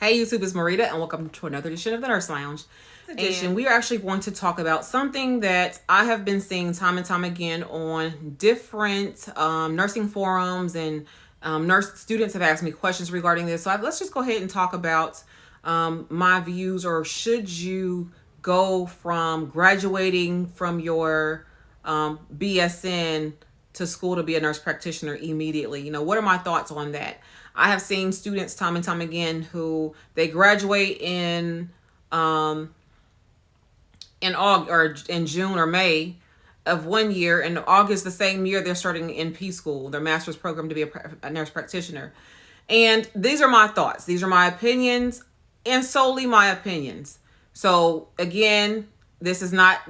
Hey YouTube, it's Marita and welcome to another edition of the Nurse Lounge. And we are actually going to talk about something that I have been seeing time and time again on different nursing forums, and nurse students have asked me questions regarding this. So let's just go ahead and talk about my views, or should you go from graduating from your BSN to school to be a nurse practitioner immediately? What are my thoughts on that? I have seen students time and time again who they graduate in August or in June or May of one year, and August the same year they're starting NP school, their master's program to be a nurse practitioner. And these are my thoughts. These are my opinions, and solely my opinions. So again, this is not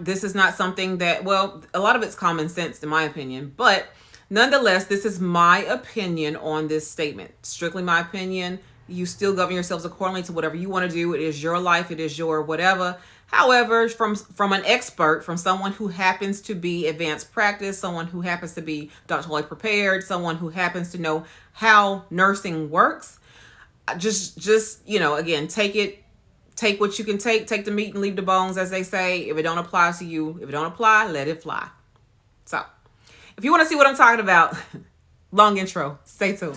something that, well, a lot of it's common sense in my opinion, but nonetheless, this is my opinion on this statement. Strictly my opinion. You still govern yourselves accordingly to whatever you want to do. It is your life. It is your whatever. However, from an expert, from someone who happens to be advanced practice, someone who happens to be doctorally prepared, someone who happens to know how nursing works, just again, take what you can take the meat and leave the bones, as they say. If it don't apply to you, if it don't apply, let it fly. So if you want to see what I'm talking about, long intro, stay tuned.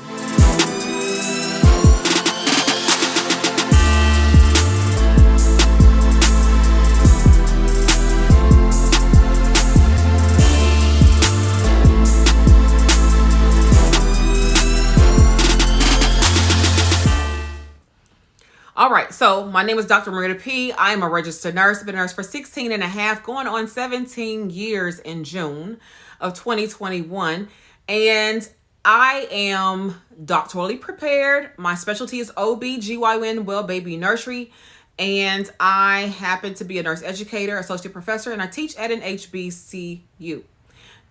All right, so my name is Dr. Marita P. I am a registered nurse. I've been a nurse for 16 and a half, going on 17 years in June of 2021. And I am doctorally prepared. My specialty is OB/GYN, well baby nursery. And I happen to be a nurse educator, associate professor, and I teach at an HBCU.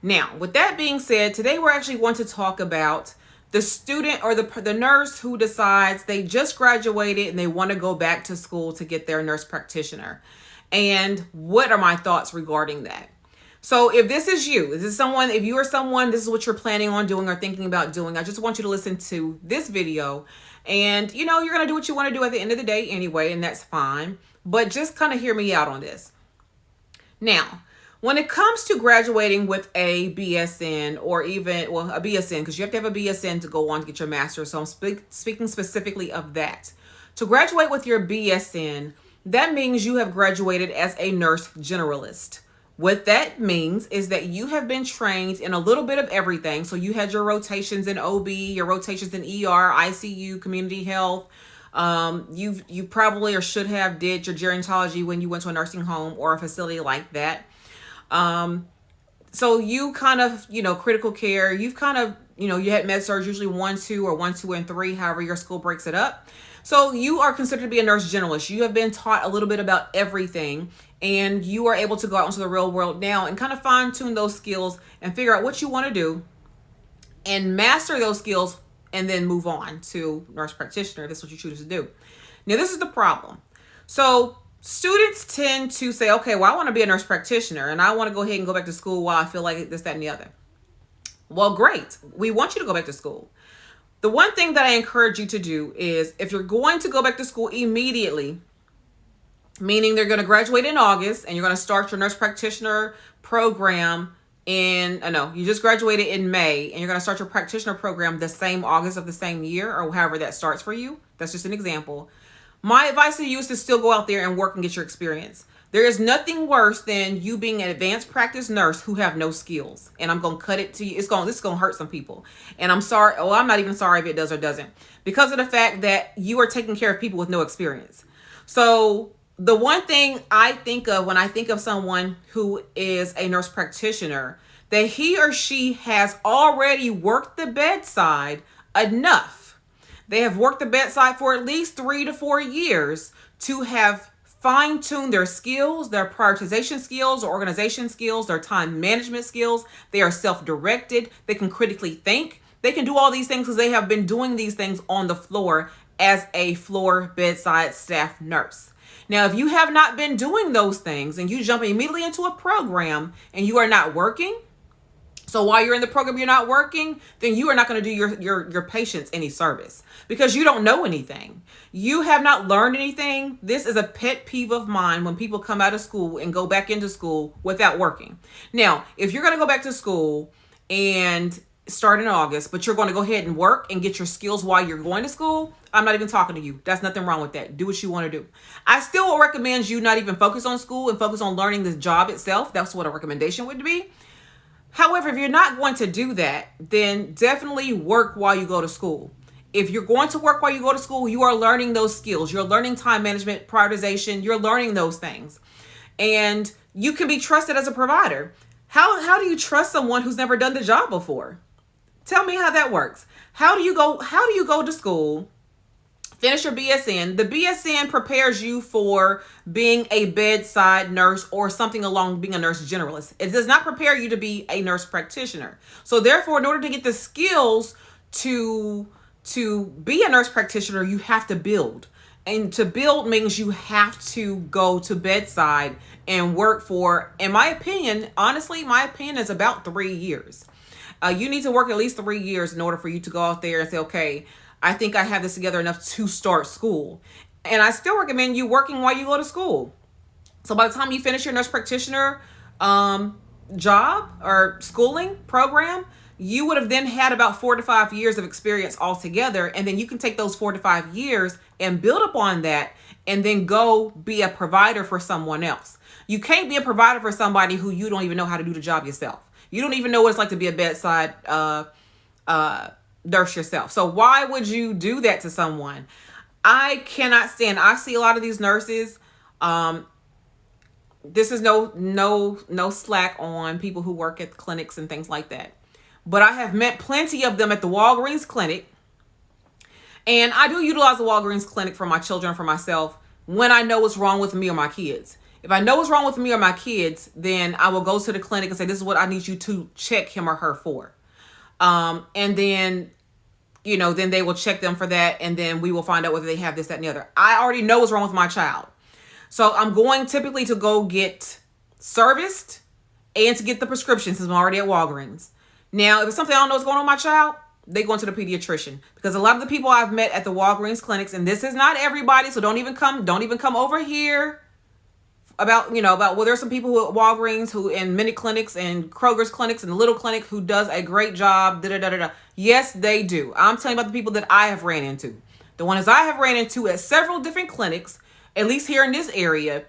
Now, with that being said, today we're actually going to talk about the student or the nurse who decides they just graduated and they want to go back to school to get their nurse practitioner. And what are my thoughts regarding that? So if this is you, if you are someone, this is what you're planning on doing or thinking about doing, I just want you to listen to this video. And you're going to do what you want to do at the end of the day anyway, and that's fine. But just kind of hear me out on this. Now, when it comes to graduating with a BSN, or even, a BSN, because you have to have a BSN to go on to get your master's. So I'm speaking specifically of that. To graduate with your BSN, that means you have graduated as a nurse generalist. What that means is that you have been trained in a little bit of everything. So you had your rotations in OB, your rotations in ER, ICU, community health. You probably or should have did your gerontology when you went to a nursing home or a facility like that. So you kind of, critical care, you've kind of, you had med surg, usually 1, 2, or 1, 2, and 3, however your school breaks it up. So you are considered to be a nurse generalist. You have been taught a little bit about everything, and you are able to go out into the real world now and kind of fine tune those skills and figure out what you want to do and master those skills, and then move on to nurse practitioner. If that's what you choose to do. Now, this is the problem. So students tend to say, okay, well, I want to be a nurse practitioner and I want to go ahead and go back to school while I feel like this, that, and the other. Well, great. We want you to go back to school. The one thing that I encourage you to do is, if you're going to go back to school immediately, meaning they're going to graduate in August and you're going to start your nurse practitioner program you just graduated in May and you're going to start your practitioner program the same August of the same year, or however that starts for you. That's just an example. My advice to you is to still go out there and work and get your experience. There is nothing worse than you being an advanced practice nurse who have no skills. And I'm going to cut it to you. This is going to hurt some people. And I'm sorry. Well, I'm not even sorry if it does or doesn't, because of the fact that you are taking care of people with no experience. So the one thing I think of when I think of someone who is a nurse practitioner, that he or she has already worked the bedside enough. They have worked the bedside for at least 3 to 4 years to have fine-tuned their skills, their prioritization skills, their organization skills, their time management skills. They are self-directed. They can critically think. They can do all these things because they have been doing these things on the floor as a floor bedside staff nurse. Now, if you have not been doing those things and you jump immediately into a program and you are not working, So while you're in the program, you're not working, then you are not going to do your patients any service because you don't know anything. You have not learned anything. This is a pet peeve of mine when people come out of school and go back into school without working. Now, if you're going to go back to school and start in August, but you're going to go ahead and work and get your skills while you're going to school, I'm not even talking to you. That's nothing wrong with that. Do what you want to do. I still recommend you not even focus on school and focus on learning the job itself. That's what a recommendation would be. However, if you're not going to do that, then definitely work while you go to school. If you're going to work while you go to school, you are learning those skills. You're learning time management, prioritization. You're learning those things. And you can be trusted as a provider. How do you trust someone who's never done the job before? Tell me how that works. How do you go to school, finish your BSN? The BSN prepares you for being a bedside nurse or something along being a nurse generalist. It does not prepare you to be a nurse practitioner. So therefore, in order to get the skills to be a nurse practitioner, you have to build. And to build means you have to go to bedside and work for, in my opinion, honestly, my opinion is about 3 years. You need to work at least 3 years in order for you to go out there and say, okay, I think I have this together enough to start school. And I still recommend you working while you go to school. So by the time you finish your nurse practitioner job or schooling program, you would have then had about 4 to 5 years of experience altogether. And then you can take those 4 to 5 years and build upon that and then go be a provider for someone else. You can't be a provider for somebody who you don't even know how to do the job yourself. You don't even know what it's like to be a bedside nurse yourself. So why would you do that to someone? I cannot stand. I see a lot of these nurses. This is no slack on people who work at clinics and things like that. But I have met plenty of them at the Walgreens clinic. And I do utilize the Walgreens clinic for my children, for myself, when I know what's wrong with me or my kids. If I know what's wrong with me or my kids, then I will go to the clinic and say, this is what I need you to check him or her for. And then, then they will check them for that. And then we will find out whether they have this, that, and the other. I already know what's wrong with my child. So I'm going typically to go get serviced and to get the prescription since I'm already at Walgreens. Now, if it's something I don't know what's going on with my child, they go into the pediatrician, because a lot of the people I've met at the Walgreens clinics, and this is not everybody, so don't even come over here about, well, there's some people who at Walgreens who in mini clinics and Kroger's clinics and the little clinic who does a great job. Yes, they do. I'm telling you about the people that I have ran into. The ones I have ran into at several different clinics, at least here in this area,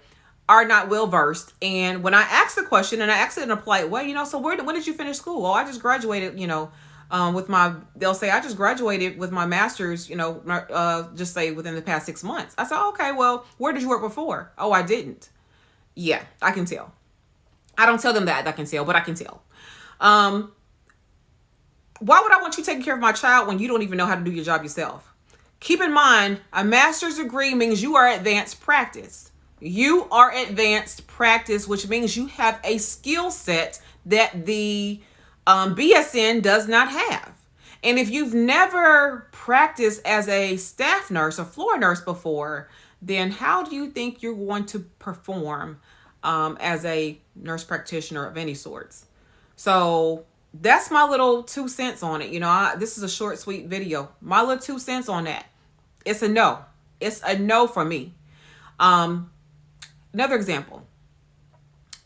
are not well versed. And when I ask the question, and I ask it in a polite way, so when did you finish school? Oh, I just graduated, they'll say, I just graduated with my master's, just say within the past 6 months. I said, okay, well, where did you work before? Oh, I didn't. Yeah, I can tell. I don't tell them that I can tell, but I can tell. Why would I want you taking care of my child when you don't even know how to do your job yourself? Keep in mind, a master's degree means you are advanced practice. You are advanced practice, which means you have a skill set that the BSN does not have. And if you've never practiced as a staff nurse, a floor nurse before, then how do you think you're going to perform as a nurse practitioner of any sorts? So that's my little 2 cents on it. This is a short, sweet video. My little 2 cents on that. It's a no. It's a no for me. Another example.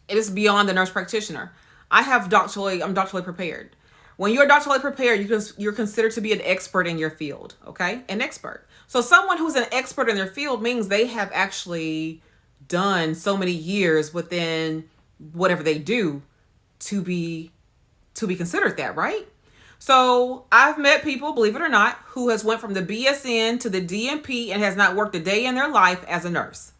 It is beyond the nurse practitioner. I'm doctorally prepared. When you're doctorally prepared, you're considered to be an expert in your field, okay? An expert. So someone who's an expert in their field means they have actually done so many years within whatever they do to be considered that, right? So I've met people, believe it or not, who has went from the BSN to the DNP and has not worked a day in their life as a nurse.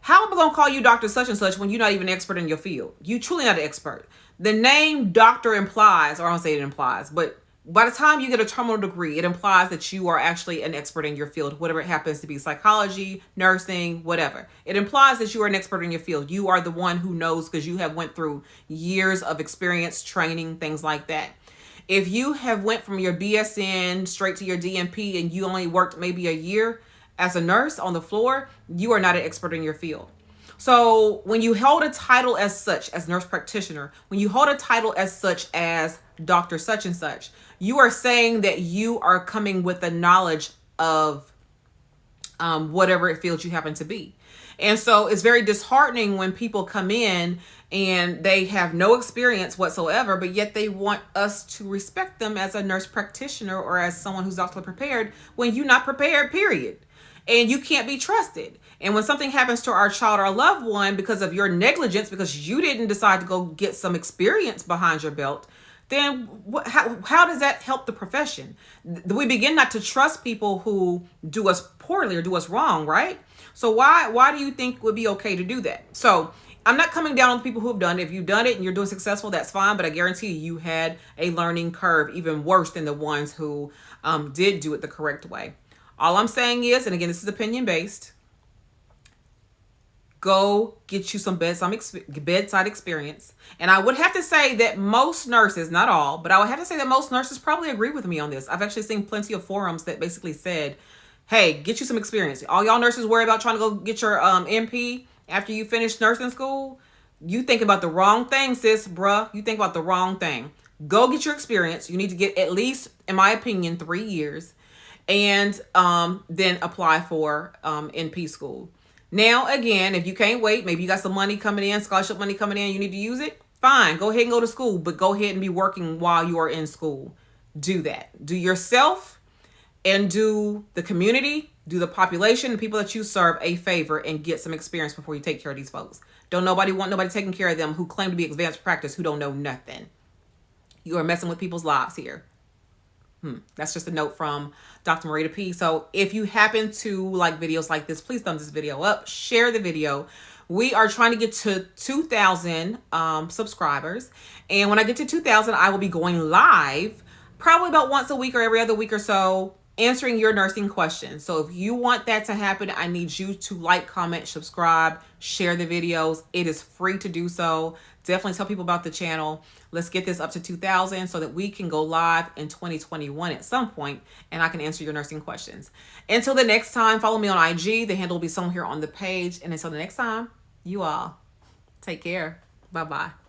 How am I going to call you Dr. such and such when you're not even an expert in your field? You truly not an expert. The name doctor implies, or I don't say it implies, but by the time you get a terminal degree, it implies that you are actually an expert in your field, whatever it happens to be, psychology, nursing, whatever. It implies that you are an expert in your field. You are the one who knows because you have went through years of experience, training, things like that. If you have went from your BSN straight to your DNP and you only worked maybe a year as a nurse on the floor, you are not an expert in your field. So when you hold a title as such as nurse practitioner, when you hold a title as such as doctor such and such, you are saying that you are coming with the knowledge of whatever field you happen to be. And so it's very disheartening when people come in and they have no experience whatsoever, but yet they want us to respect them as a nurse practitioner or as someone who's doctorally prepared when you're not prepared, period. And you can't be trusted. And when something happens to our child or loved one because of your negligence, because you didn't decide to go get some experience behind your belt, then how does that help the profession? We begin not to trust people who do us poorly or do us wrong, right? So why do you think it would be okay to do that? So I'm not coming down on the people who have done it. If you've done it and you're doing successful, that's fine. But I guarantee you had a learning curve even worse than the ones who did do it the correct way. All I'm saying is, and again, this is opinion based, go get you some bedside experience. And I would have to say that most nurses, not all, but I would have to say that most nurses probably agree with me on this. I've actually seen plenty of forums that basically said, hey, get you some experience. All y'all nurses worry about trying to go get your MP after you finish nursing school. You think about the wrong thing, sis, bruh. You think about the wrong thing. Go get your experience. You need to get at least, in my opinion, 3 years. And then apply for NP school. Now, again, if you can't wait, maybe you got some money coming in, scholarship money coming in, you need to use it. Fine, go ahead and go to school, but go ahead and be working while you are in school. Do that. Do yourself and do the community, do the population, the people that you serve a favor and get some experience before you take care of these folks. Don't want nobody taking care of them who claim to be advanced practice who don't know nothing. You are messing with people's lives here. That's just a note from Dr. Marita P. So if you happen to like videos like this, please thumbs this video up, share the video. We are trying to get to 2,000 subscribers. And when I get to 2,000, I will be going live probably about once a week or every other week or so, answering your nursing questions. So if you want that to happen, I need you to like, comment, subscribe, share the videos. It is free to do so. Definitely tell people about the channel. Let's get this up to 2,000 so that we can go live in 2021 at some point and I can answer your nursing questions. Until the next time, follow me on IG. The handle will be somewhere here on the page. And until the next time, you all take care. Bye-bye.